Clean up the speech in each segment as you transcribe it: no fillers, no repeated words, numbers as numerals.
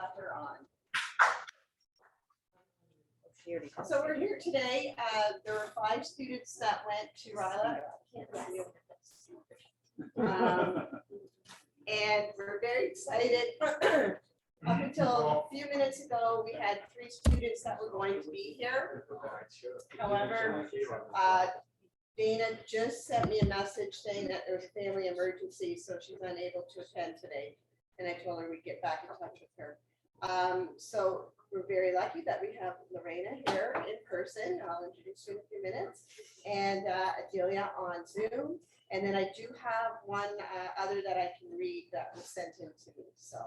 got her on. So we're here today. There were 5 students that went to RYLA. And we're very excited. Up until a few minutes ago, we had 3 students that were going to be here. However, Dana just sent me a message saying that there's a family emergency, so she's unable to attend today. And I told her we'd get back in touch with her. So we're very lucky that we have Lorena here in person. I'll introduce you in a few minutes. And Adelia on Zoom. And then I do have one other that I can read that was sent in to me. So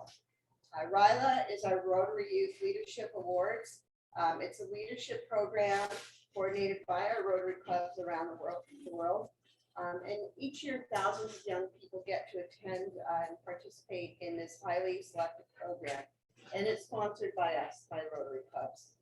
RYLA is our Rotary Youth Leadership Awards. It's a leadership program coordinated by our Rotary clubs around the world. And each year, thousands of young people get to attend and participate in this highly selective program. And it's sponsored by us, by Rotary clubs.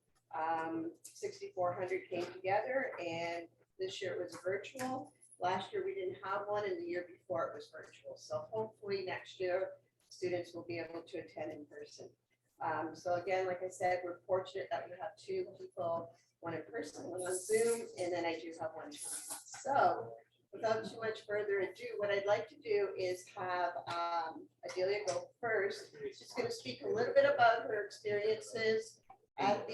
6,400 came together, and this year it was virtual. Last year we didn't have one, and the year before it was virtual. So hopefully next year students will be able to attend in person. So again, like I said, we're fortunate that we have 2 people, one in person, one on Zoom, and then I do have one. So without too much further ado, what I'd like to do is have Adelia go first. She's going to speak a little bit about her experiences at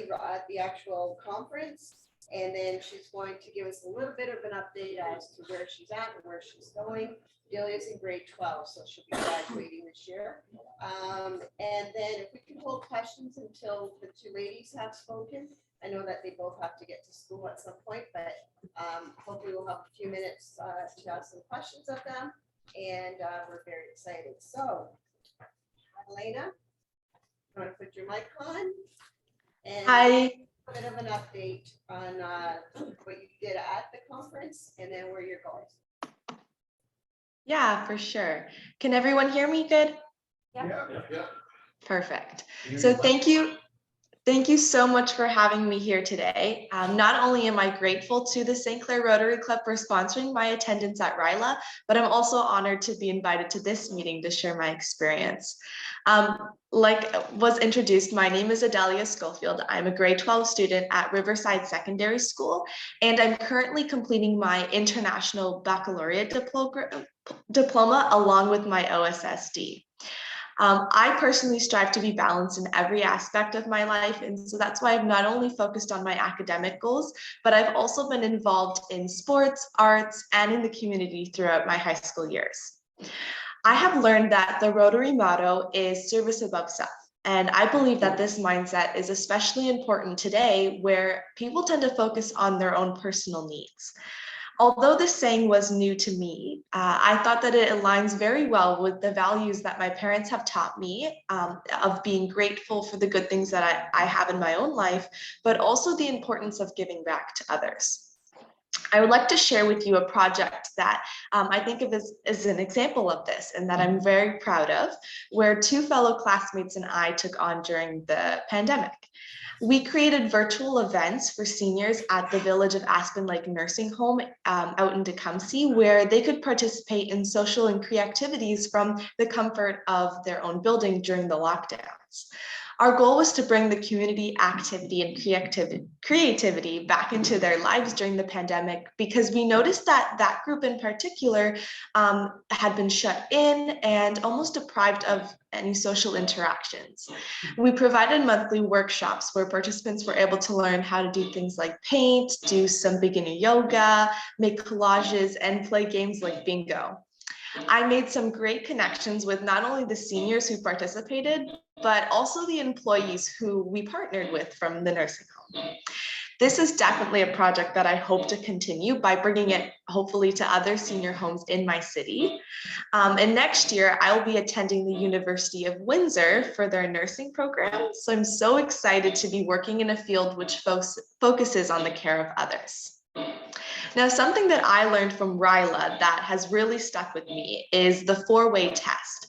the actual conference. And then she's going to give us a little bit of an update as to where she's at and where she's going. Adelia's in grade 12, so she'll be graduating this year. And then if we can hold questions until the 2 ladies have spoken. I know that they both have to get to school at some point, but hopefully we'll have a few minutes to ask some questions of them. And we're very excited. So, Elena, you want to put your mic on? And hi. A bit of an update on what you did at the conference and then where you're going. Yeah, for sure. Can everyone hear me good? Yeah. Perfect. So thank you so much for having me here today. Not only am I grateful to the St. Clair Rotary Club for sponsoring my attendance at RYLA, but I'm also honored to be invited to this meeting to share my experience. Like was introduced, my name is Adelia Schofield. I'm a grade 12 student at Riverside Secondary School, and I'm currently completing my International Baccalaureate diploma along with my OSSD. I personally strive to be balanced in every aspect of my life, and so that's why I've not only focused on my academic goals, but I've also been involved in sports, arts, and in the community throughout my high school years. I have learned that the Rotary motto is service above self, and I believe that this mindset is especially important today where people tend to focus on their own personal needs. Although this saying was new to me, I thought that it aligns very well with the values that my parents have taught me of being grateful for the good things that I have in my own life, but also the importance of giving back to others. I would like to share with you a project that I think of as an example of this and that I'm very proud of, where 2 fellow classmates and I took on during the pandemic. We created virtual events for seniors at the Village of Aspen Lake Nursing Home out in Tecumseh, where they could participate in social and career activities from the comfort of their own building during the lockdowns. Our goal was to bring the community activity and creativity back into their lives during the pandemic, because we noticed that that group in particular had been shut in and almost deprived of any social interactions. We provided monthly workshops where participants were able to learn how to do things like paint, do some beginner yoga, make collages, and play games like bingo. I made some great connections with not only the seniors who participated, but also the employees who we partnered with from the nursing home. This is definitely a project that I hope to continue by bringing it hopefully to other senior homes in my city. And next year, I will be attending the University of Windsor for their nursing program. So I'm so excited to be working in a field which focuses on the care of others. Now, something that I learned from RYLA that has really stuck with me is the 4-way test.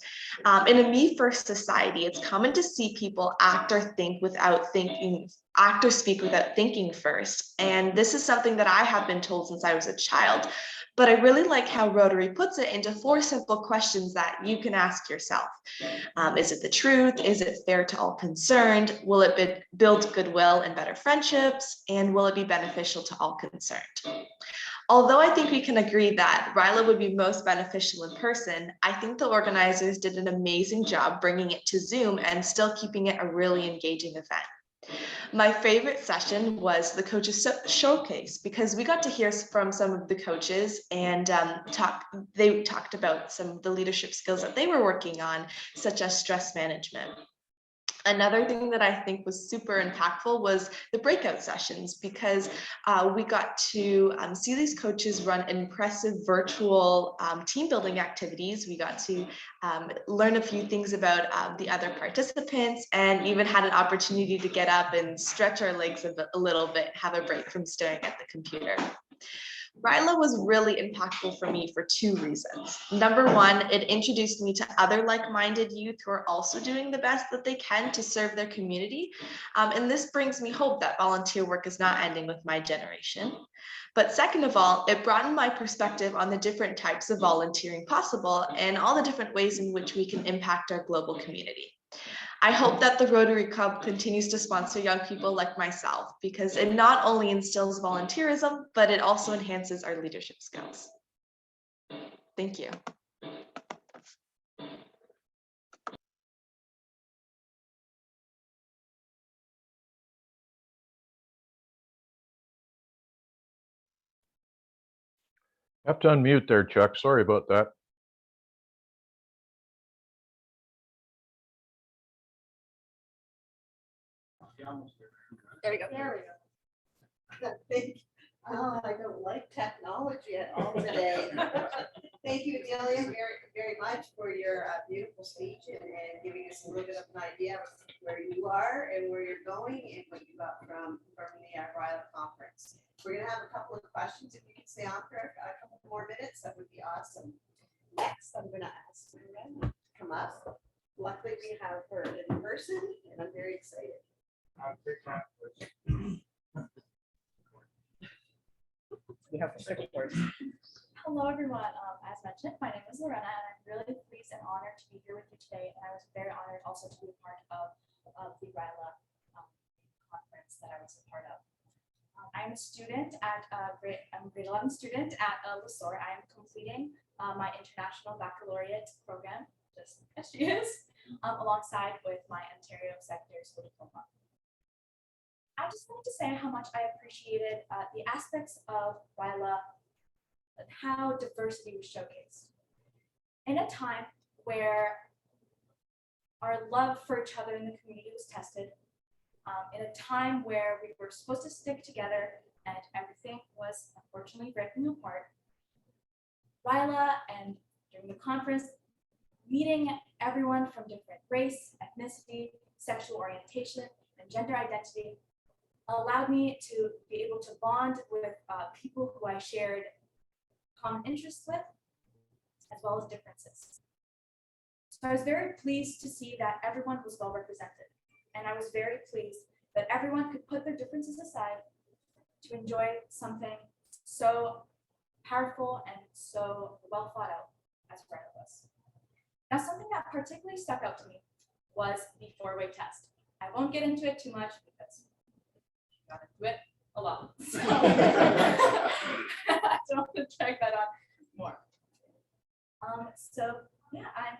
In a me-first society, it's common to see people act or speak without thinking first. And this is something that I have been told since I was a child. But I really like how Rotary puts it into 4 simple questions that you can ask yourself. Is it the truth? Is it fair to all concerned? Will it build goodwill and better friendships? And will it be beneficial to all concerned? Although I think we can agree that RYLA would be most beneficial in person, I think the organizers did an amazing job bringing it to Zoom and still keeping it a really engaging event. My favorite session was the coaches showcase, because we got to hear from some of the coaches and they talked about some of the leadership skills that they were working on, such as stress management. Another thing that I think was super impactful was the breakout sessions, because we got to see these coaches run impressive virtual team building activities. We got to learn a few things about the other participants, and even had an opportunity to get up and stretch our legs a little bit, have a break from staring at the computer. RYLA was really impactful for me for 2 reasons. Number one, it introduced me to other like-minded youth who are also doing the best that they can to serve their community. And this brings me hope that volunteer work is not ending with my generation. But second of all, it broadened my perspective on the different types of volunteering possible and all the different ways in which we can impact our global community. I hope that the Rotary Club continues to sponsor young people like myself, because it not only instills volunteerism, but it also enhances our leadership skills. Thank you. Have to unmute there, Chuck. Sorry about that. There we go. There we go. Oh, I don't like technology at all today. Thank you, Adelia, very much for your beautiful speech and giving us a little bit of an idea of where you are and where you're going and what you got from the RYLA conference. We're going to have a couple of questions. If you can stay on for a couple more minutes, that would be awesome. Next, I'm going to ask Miranda to come up. Luckily, we have her in person, and I'm very excited. We have the second part. Hello, everyone. As mentioned, my name is Lorena, and I'm really pleased and honored to be here with you today. And I was very honored also to be a part of the RYLA conference that I was a part of. I'm a student at I'm a grade 11 student at LaSoar. I am completing my international baccalaureate program, just as she is, alongside with my Ontario Sector School Diploma. I just wanted to say how much I appreciated the aspects of RYLA and how diversity was showcased. In a time where our love for each other in the community was tested, in a time where we were supposed to stick together and everything was unfortunately breaking apart, RYLA and during the conference, meeting everyone from different race, ethnicity, sexual orientation, and gender identity allowed me to be able to bond with people who I shared common interests with, as well as differences. So I was very pleased to see that everyone was well represented. And I was very pleased that everyone could put their differences aside to enjoy something so powerful and so well thought out as RYLA was. Now, something that particularly stuck out to me was the 4-way test. I won't get into it too much because got into it a lot. So I don't want to drag that on more. So yeah, I'm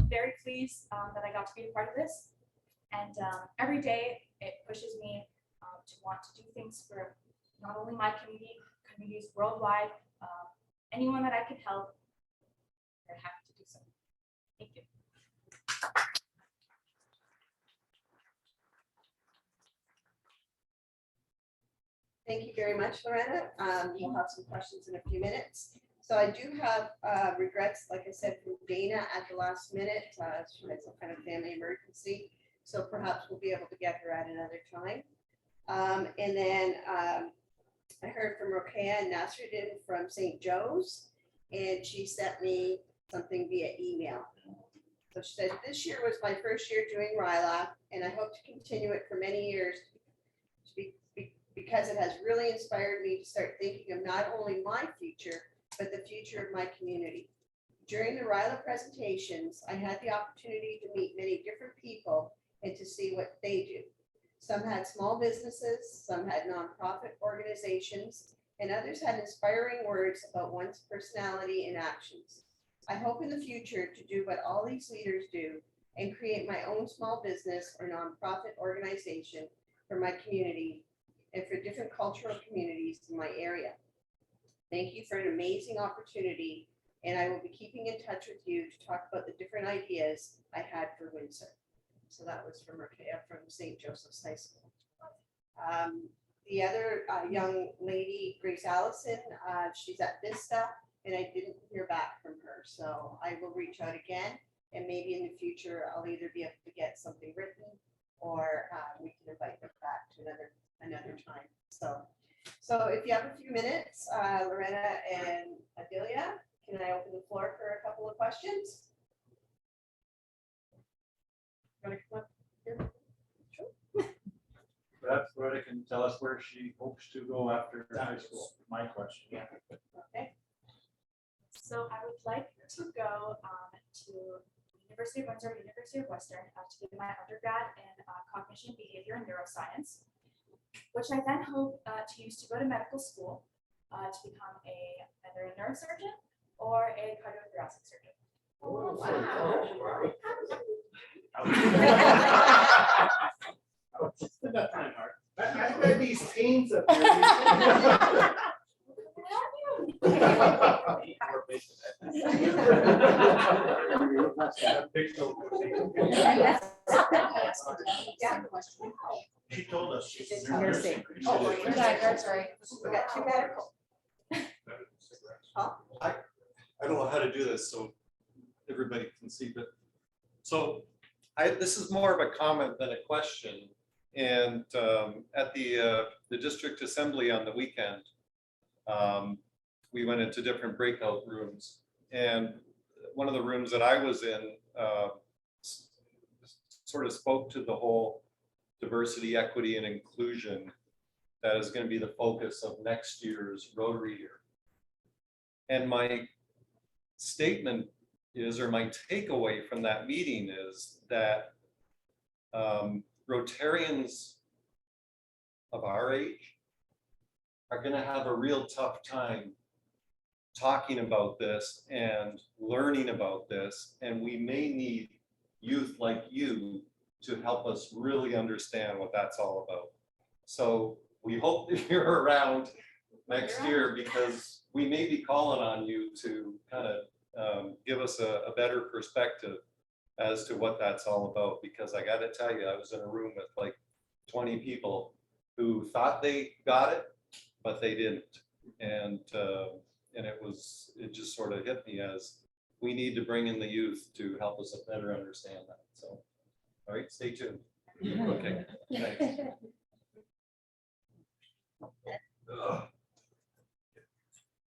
very pleased that I got to be a part of this. And every day it pushes me to want to do things for not only my community, communities worldwide, anyone that I can help, I'm happy to do so. Thank you. Thank you very much, Loretta. We'll have some questions in a few minutes. So I do have regrets, like I said, from Dana at the last minute. She had some kind of family emergency. So perhaps we'll be able to get her at another time. And then I heard from Rokeya Nasruddin from St. Joe's, and she sent me something via email. So she said, this year was my first year doing RYLA, and I hope to continue it for many years to because it has really inspired me to start thinking of not only my future, but the future of my community. During the RYLA presentations, I had the opportunity to meet many different people and to see what they do. Some had small businesses, some had nonprofit organizations, and others had inspiring words about one's personality and actions. I hope in the future to do what all these leaders do and create my own small business or nonprofit organization for my community and for different cultural communities in my area. Thank you for an amazing opportunity, and I will be keeping in touch with you to talk about the different ideas I had for Windsor. So that was from St. Joseph's High School. The other young lady, Grace Allison, she's at Vista, and I didn't hear back from her. So I will reach out again, and maybe in the future, I'll either be able to get something written or we can invite her back to another time. So if you have a few minutes, Lorena and Adelia, can I open the floor for a couple of questions? Perhaps Rhoda can tell us where she hopes to go after high school. My question. Yeah. Okay. So I would like to go to University of Windsor, University of Western to do my undergrad in cognition, behavior, and neuroscience, which I then hope to use to go to medical school to become either a neurosurgeon or a cardiothoracic surgeon. Oh, wow. That kind of hard. I had these pains up there. She told us she's It's in nursing. Oh, nursing. that's right. We got two medical. I don't know how to do this, so everybody can see, but so this is more of a comment than a question. And at the district assembly on the weekend, we went into different breakout rooms, and one of the rooms that I was in sort of spoke to the whole diversity, equity, and inclusion that is going to be the focus of next year's Rotary year. And my statement is, or my takeaway from that meeting is that Rotarians of our age are going to have a real tough time talking about this and learning about this, and we may need youth like you to help us really understand what that's all about. So we hope that you're around next year, because we may be calling on you to kind of give us a better perspective as to what that's all about. Because I got to tell you, I was in a room with like 20 people who thought they got it, but they didn't. And it just sort of hit me as we need to bring in the youth to help us better understand that. So, all right, stay tuned. Okay, thanks.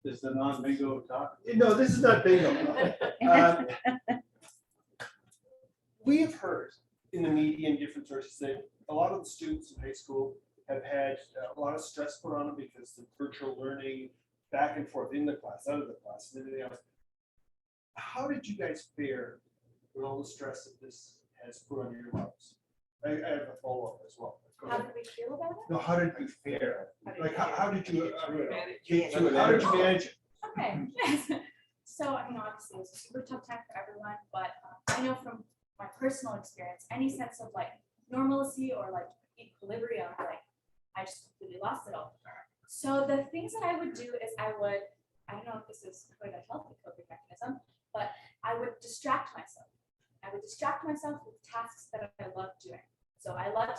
Is the non-bingo talk? No, this is not bingo. We have heard in the media and different sources that a lot of the students in high school have had a lot of stress put on them because of virtual learning, back and forth in the class, out of the class, and everything else. How did you guys fare with all the stress that this has put on your lives? I have a follow-up as well. Go How ahead. did we feel about it? No, how did you fare? Like, how did you Manage. how did you manage it? Okay. So, I mean, obviously it was a super tough time for everyone, but I know from my personal experience, any sense of like normalcy or like equilibrium, like I just completely lost it all. So the things that I would do is I don't know if this is quite a healthy coping mechanism, but I would distract myself. I would distract myself with tasks that I loved doing. So I loved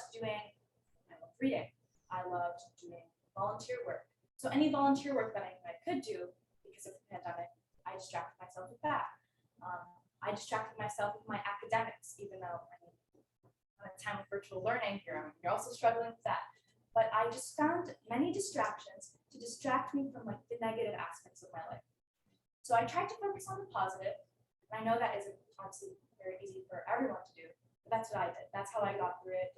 reading. I loved doing volunteer work. So any volunteer work that I could do because of the pandemic, I distracted myself with that. I distracted myself with my academics, even though I'm at a time of virtual learning here, you're also struggling with that. But I just found many distractions to distract me from like the negative aspects of my life. So I tried to focus on the positive. And I know that isn't obviously very easy for everyone to do, but that's what I did. That's how I got through it.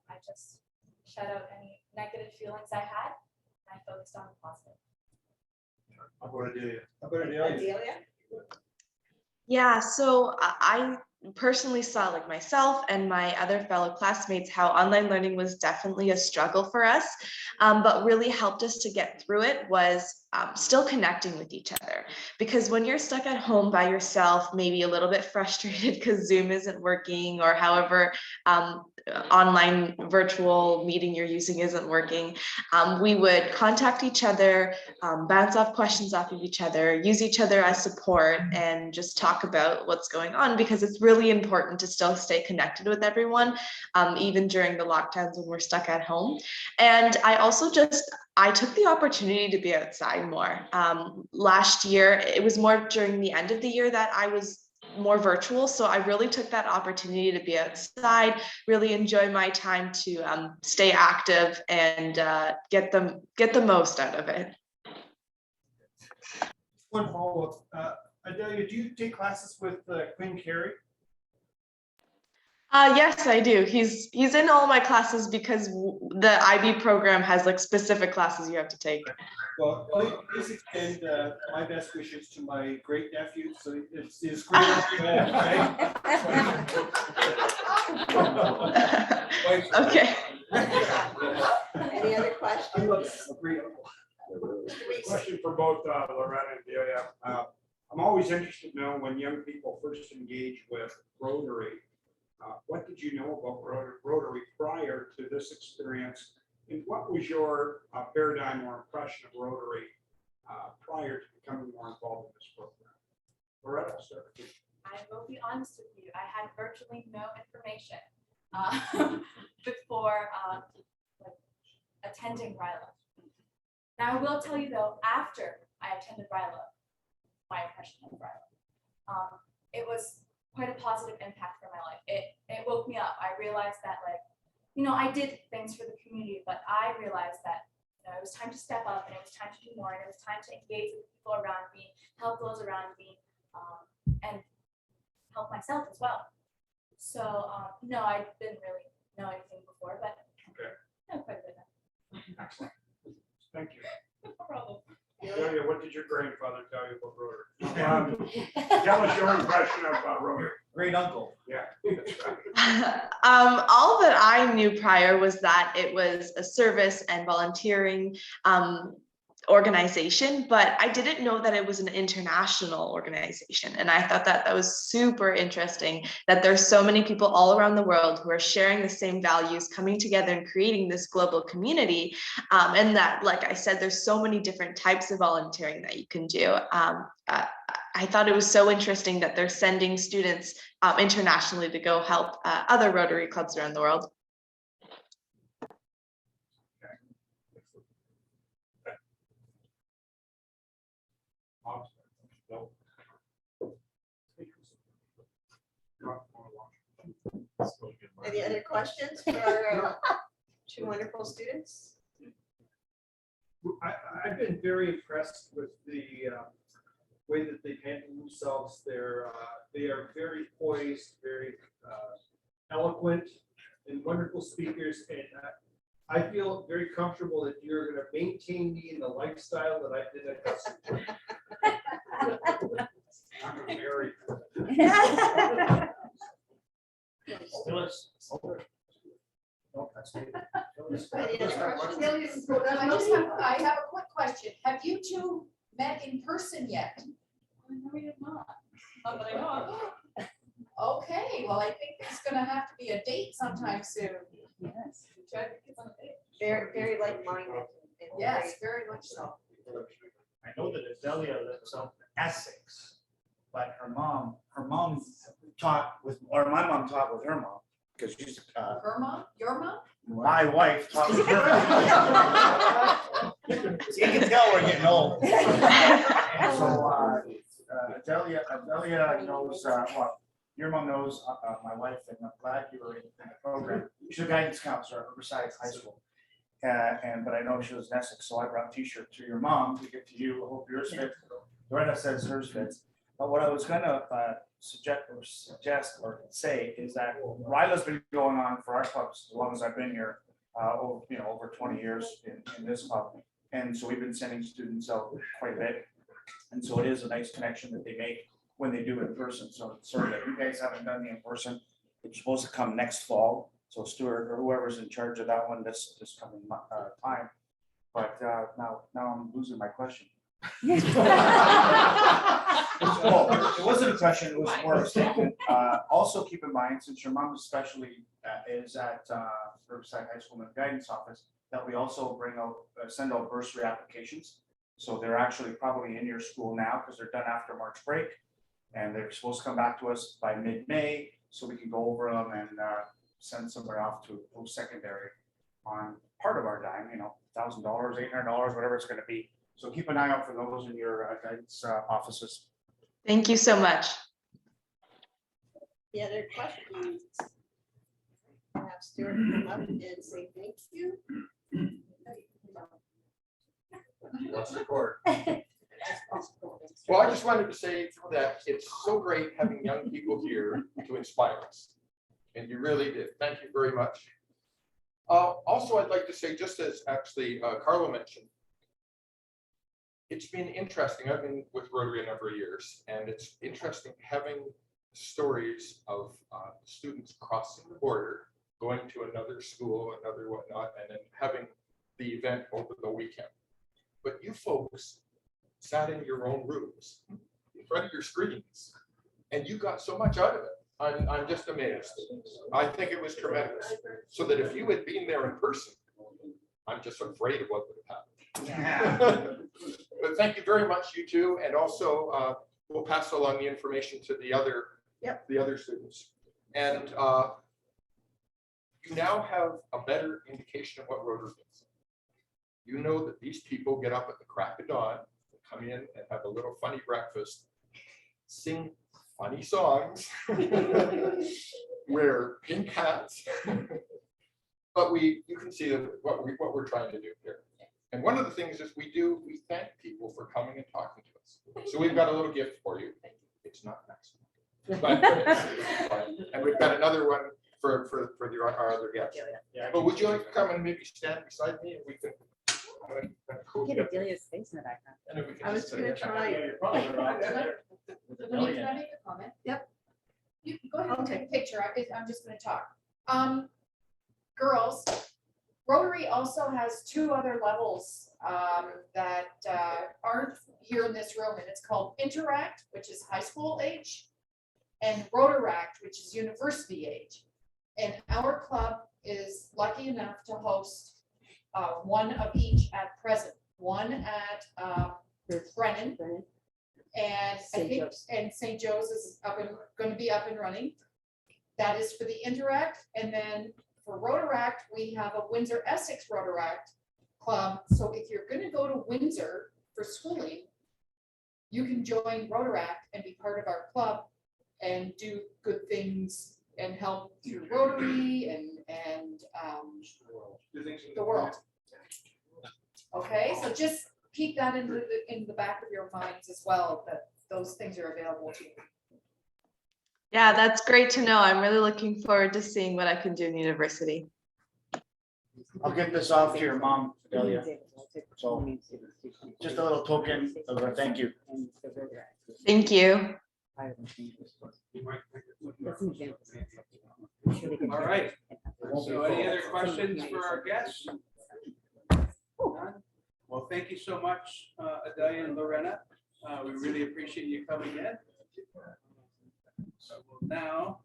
I just shut out any negative feelings I had, and I focused on the positive. How about Adelia? Adelia? Yeah, so I personally saw, like myself and my other fellow classmates, how online learning was definitely a struggle for us, but really helped us to get through it was still connecting with each other. Because when you're stuck at home by yourself, maybe a little bit frustrated because Zoom isn't working, or however online virtual meeting you're using isn't working, we would contact each other, bounce off questions off of each other, use each other as support, and just talk about what's going on, because it's really important to still stay connected with everyone, even during the lockdowns when we're stuck at home. And I took the opportunity to be outside more. Last year, it was more during the end of the year that I was more virtual. So I really took that opportunity to be outside, really enjoy my time to stay active and get the most out of it. One follow-up. Adelia, do you take classes with Quinn Carey? Yes, I do. He's in all my classes because the IB program has like specific classes you have to take. Well, please extend my best wishes to my great nephew. So it's his great. Okay. Any other questions? Question for both Loretta and Adelia. I'm always interested to know when young people first engage with Rotary. What did you know about Rotary prior to this experience? And what was your paradigm or impression of Rotary prior to becoming more involved in this program? Loretta, I'll start with you. I will be honest with you, I had virtually no information before attending RYLA. Now, I will tell you though, after I attended RYLA, my impression of RYLA, it was quite a positive impact for my life. It woke me up. I realized that, like, you know, I did things for the community, but I realized that, you know, it was time to step up, and it was time to do more, and it was time to engage with people around me, help those around me, and help myself as well. So no, I didn't really know anything before, but Okay. I know quite a bit now. Excellent. Thank you. No problem. Adelia, what did your grandfather tell you about Rotary? Tell us your impression of Rotary. Great uncle. Yeah, that's right. All that I knew prior was that it was a service and volunteering organization, but I didn't know that it was an international organization. And I thought that was super interesting, that there's so many people all around the world who are sharing the same values, coming together and creating this global community. And that, like I said, there's so many different types of volunteering that you can do. I thought it was so interesting that they're sending students internationally to go help other Rotary clubs around the world. Any other questions for our two wonderful students? I've been very impressed with the way that they've handled themselves. They are very poised, very eloquent, and wonderful speakers. And I feel very comfortable that you're going to maintain me in the lifestyle that I've been accustomed to. I'm married. I have a quick question. Have you two met in person yet? No, we did not. But I know. Okay, well, I think there's gonna have to be a date sometime soon. Yes. We tried to get on a date. Very, very like-minded. and Yes, very much so. I know that Adelia lives out in Essex, but her mom taught with, or my mom taught with her mom, because she's, Her mom, your mom? my wife taught with her mom. So you can tell we're getting old. And so, Adelia knows, well, your mom knows my wife, and I'm glad you were in the program. She's a guidance counselor at Riverside High School. But I know she was in Essex, so I brought a t-shirt to your mom to give to you. I hope yours fits. Loretta says hers fits. But what I was gonna suggest or say is that RYLA's been going on for our clubs as long as I've been here. over 20 years in this club. And so we've been sending students out quite a bit. And so it is a nice connection that they make when they do it in person. So sorry that you guys haven't done the in person. It's supposed to come next fall. So Stuart or whoever's in charge of that one this coming time. But now I'm losing my question. Oh, it wasn't a question, it was more of a statement. Also keep in mind, since your mom especially is at Riverside High School in the guidance office, that we also send out bursary applications. So they're actually probably in your school now because they're done after March break. And they're supposed to come back to us by mid-May, so we can go over them and send somebody off to post-secondary on part of our dime, $1,000, $800, whatever it's gonna be. So keep an eye out for those in your guidance offices. Thank you so much. The other questions? Have Stuart come up and say thank you. Let's record. Well, I just wanted to say that it's so great having young people here to inspire us. And you really did. Thank you very much. Also, I'd like to say, just as actually Carlo mentioned, it's been interesting. I've been with Rotary a number of years, and it's interesting having stories of students crossing the border, going to another school, another whatnot, and then having the event over the weekend. But you folks sat in your own rooms in front of your screens, and you got so much out of it. I'm just amazed. I think it was tremendous. So that if you had been there in person, I'm just afraid of what would have happened. But thank you very much, you two, and also we'll pass along the information to the other students. And you now have a better indication of what Rotary is. You know that these people get up at the crack of dawn, come in and have a little funny breakfast, sing funny songs, wear pink hats. But you can see that what we're trying to do here. And one of the things is we thank people for coming and talking to us. So we've got a little gift for you. It's not nice. But and we've got another one for our other guests. But would you like to come and maybe stand beside me and we can Get Adelia's face in the background. I was gonna try it. Let me make a comment? Yep. You go ahead and Okay. take a picture. I'm just gonna talk. Girls, Rotary also has two other levels that aren't here in this room, and it's called Interact, which is high school age, and Rotaract, which is university age. And our club is lucky enough to host one of each at present. One at Brennan, and I think St. Joe's is going to be up and running. That is for the Interact, and then for Rotaract, we have a Windsor-Essex Rotaract club. So if you're going to go to Windsor for schooling, you can join Rotaract and be part of our club and do good things and help through Rotary and the world. Okay, so just keep that in the back of your minds as well, that those things are available to you. Yeah, that's great to know. I'm really looking forward to seeing what I can do in university. I'll get this off to your mom, Adelia. So just a little token of a thank you. Thank you. All right. So any other questions for our guests? None? Well, thank you so much, Adelia and Lorena. We really appreciate you coming in. So we'll now